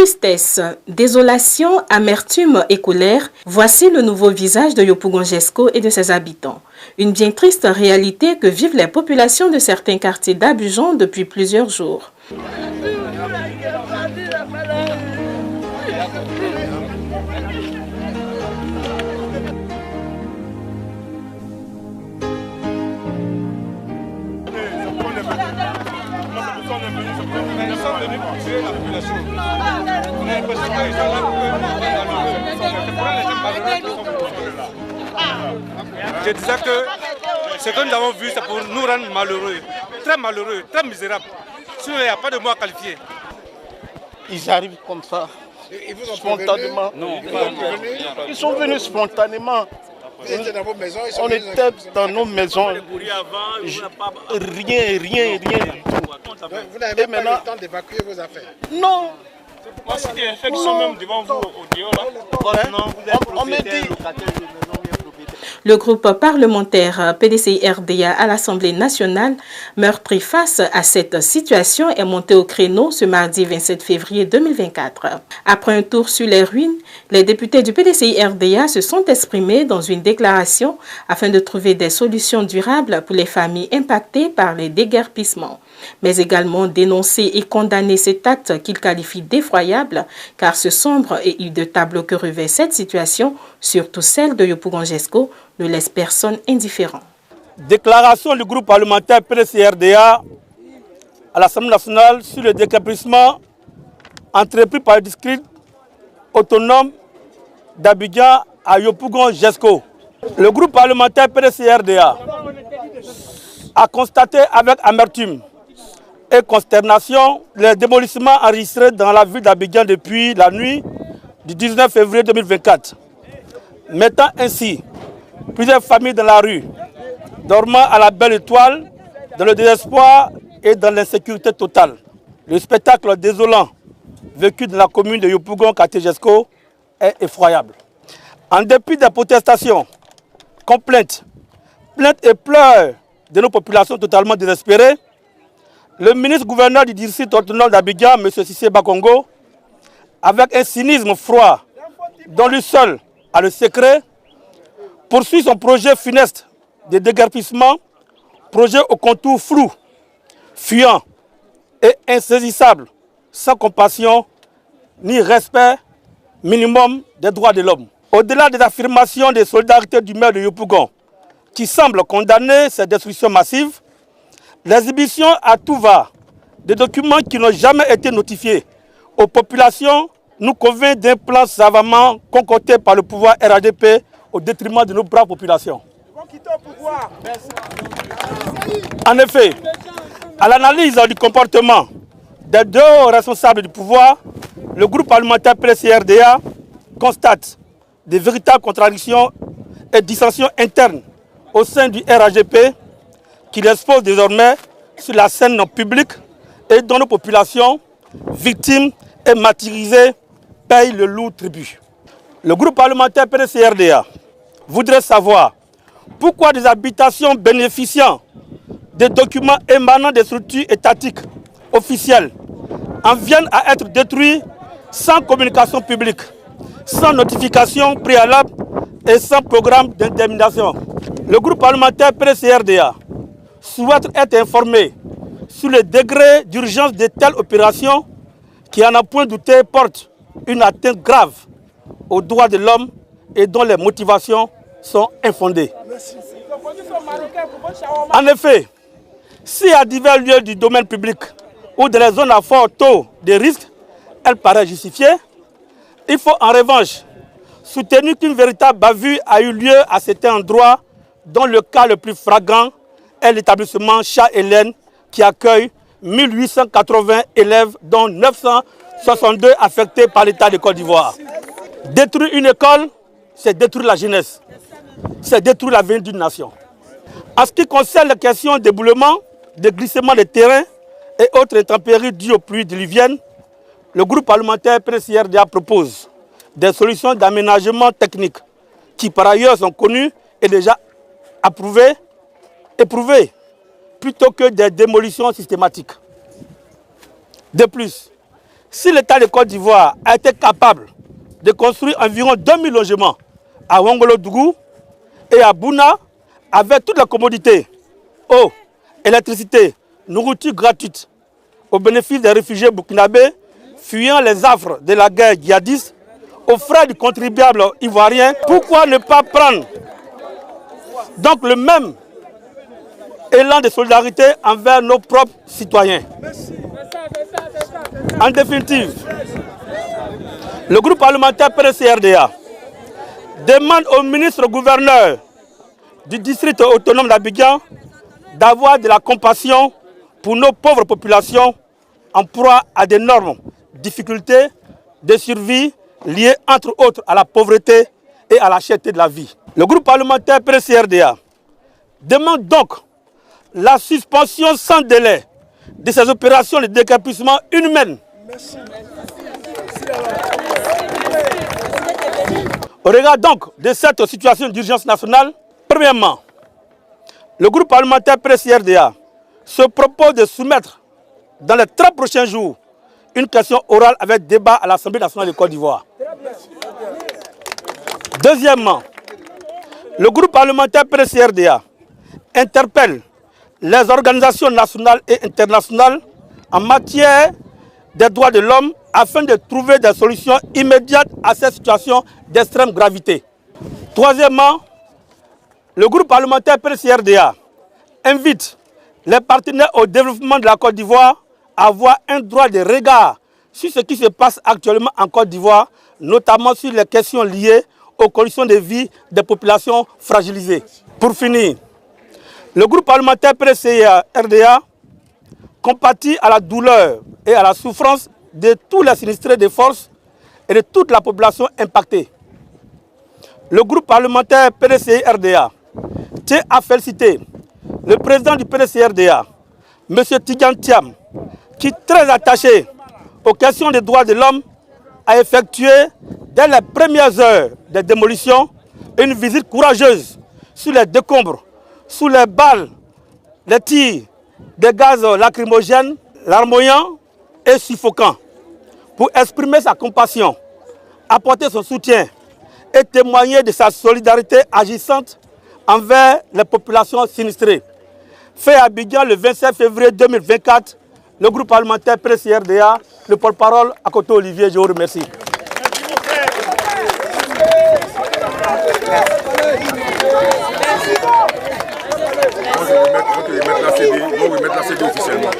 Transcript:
Tristesse, désolation, amertume et colère, voici le nouveau visage de Yopougon-Jesco et de ses habitants. Une bien triste réalité que vivent les populations de certains quartiers d'Abidjan depuis plusieurs jours. Je disais que ce que nous avons vu, c'est pour nous rendre malheureux, très misérables. Sinon, il n'y a pas de mot à qualifier. Ils arrivent comme ça, spontanément. Non, ils sont venus spontanément. On était dans nos maisons. Rien. Vous n'avez même pas le temps d'évacuer vos affaires? Non. Ils sont même devant vous au dehors. On me dit. Le groupe parlementaire PDCI-RDA à l'Assemblée nationale, meurtri face à cette situation, est monté au créneau ce mardi 27 février 2024. Après un tour sur les ruines, les députés du PDCI-RDA se sont exprimés dans une déclaration afin de trouver des solutions durables pour les familles impactées par les déguerpissements, mais également dénoncer et condamner cet acte qu'ils qualifient d'effroyable, car ce sombre et hideux que revêt cette situation, surtout celle de Yopougon-Jesco, ne laisse personne indifférent. Déclaration du groupe parlementaire PDCI-RDA à l'Assemblée nationale sur le déguerpissement entrepris par le district autonome d'Abidjan à Yopougon-Jesco. Le groupe parlementaire PDCI-RDA a constaté avec amertume et consternation les démolissements enregistrés dans la ville d'Abidjan depuis la nuit du 19 février 2024, mettant ainsi plusieurs familles dans la rue, dormant à la belle étoile, dans le désespoir et dans l'insécurité totale. Le spectacle désolant vécu dans la commune de Yopougon-Jesco est effroyable. En dépit des protestations, complaintes, plaintes et pleurs de nos populations totalement désespérées, le ministre-gouverneur du district autonome d'Abidjan, M. Cissé Bakongo, avec un cynisme froid dont lui seul a le secret, poursuit son projet funeste de déguerpissement, projet au contour flou, fuyant et insaisissable, sans compassion ni respect minimum des droits de l'homme. Au-delà des affirmations de solidarité du maire de Yopougon, qui semble condamner ces destructions massives, l'exhibition à tout va des documents qui n'ont jamais été notifiés aux populations nous convainc d'un plan savamment concocté par le pouvoir RADP au détriment de nos braves populations. En effet, à l'analyse du comportement des deux responsables du pouvoir, le groupe parlementaire PDCI-RDA constate des véritables contradictions et dissensions internes au sein du RAGP qui l'expose désormais sur la scène publique et dont nos populations, victimes et martyrisées, payent le lourd tribut. Le groupe parlementaire PDCI-RDA voudrait savoir pourquoi des habitations bénéficiant des documents émanant des structures étatiques officielles en viennent à être détruites sans communication publique, sans notification préalable et sans programme d'indemnisation. Le groupe parlementaire PDCI-RDA souhaite être informé sur le degré d'urgence de telles opérations qui, à n'en point douter, portent une atteinte grave aux droits de l'homme et dont les motivations sont infondées. En effet, si à divers lieux du domaine public ou dans les zones à fort taux de risque, elle paraît justifiée, il faut en revanche soutenir qu'une véritable bavure a eu lieu à certains endroits, dont le cas le plus flagrant est l'établissement Chat-Hélène qui accueille 1880 élèves, dont 962 affectés par l'État de Côte d'Ivoire. Détruire une école, c'est détruire la jeunesse, c'est détruire l'avenir d'une nation. En ce qui concerne les questions d'éboulement, de glissement des terrains et autres intempéries dues aux pluies diluviennes, le groupe parlementaire PDCI-RDA propose des solutions d'aménagement technique qui par ailleurs sont connues et déjà approuvées, éprouvées, plutôt que des démolitions systématiques. De plus, Si l'État de Côte d'Ivoire a été capable de construire environ 2000 logements à Wongolo-Dougou et à Bouna, avec toutes les commodités, eau, électricité, nourriture gratuite, au bénéfice des réfugiés burkinabés fuyant les affres de la guerre djihadiste, aux frais du contribuable ivoirien, pourquoi ne pas prendre donc le même élan de solidarité envers nos propres citoyens? En définitive, le groupe parlementaire PDC-RDA demande au ministre-gouverneur du district autonome d'Abidjan d'avoir de la compassion pour nos pauvres populations en proie à d'énormes difficultés de survie liées entre autres à la pauvreté et à la cherté de la vie. Le groupe parlementaire PDC-RDA demande donc la suspension sans délai de ces opérations de décapricement inhumaines. Au regard donc de cette situation d'urgence nationale, premièrement, le groupe parlementaire PDC-RDA se propose de soumettre dans les 3 prochains jours une question orale avec débat à l'Assemblée nationale de Côte d'Ivoire. Deuxièmement, le groupe parlementaire PDC-RDA interpelle les organisations nationales et internationales en matière des droits de l'homme afin de trouver des solutions immédiates à cette situation d'extrême gravité. Troisièmement, le groupe parlementaire PDC-RDA invite les partenaires au développement de la Côte d'Ivoire à avoir un droit de regard sur ce qui se passe actuellement en Côte d'Ivoire, notamment sur les questions liées aux conditions de vie des populations fragilisées. Pour finir, le groupe parlementaire PDC-RDA compatit à la douleur et à la souffrance de tous les sinistrés des forces et de toute la population impactée. Le groupe parlementaire PDC-RDA tient à féliciter le président du PDC-RDA, M. Tidjane Thiam, qui, très attaché aux questions des droits de l'homme, a effectué dès les premières heures des démolitions une visite courageuse sur les décombres, sous les balles, les tirs, des gaz lacrymogènes, larmoyants et suffocants, pour exprimer sa compassion, apporter son soutien et témoigner de sa solidarité agissante envers les populations sinistrées. Fait à Abidjan le 27 février 2024, le groupe parlementaire PDC-RDA, le porte-parole à côté Olivier, je vous remercie. On va remettre la CD officiellement.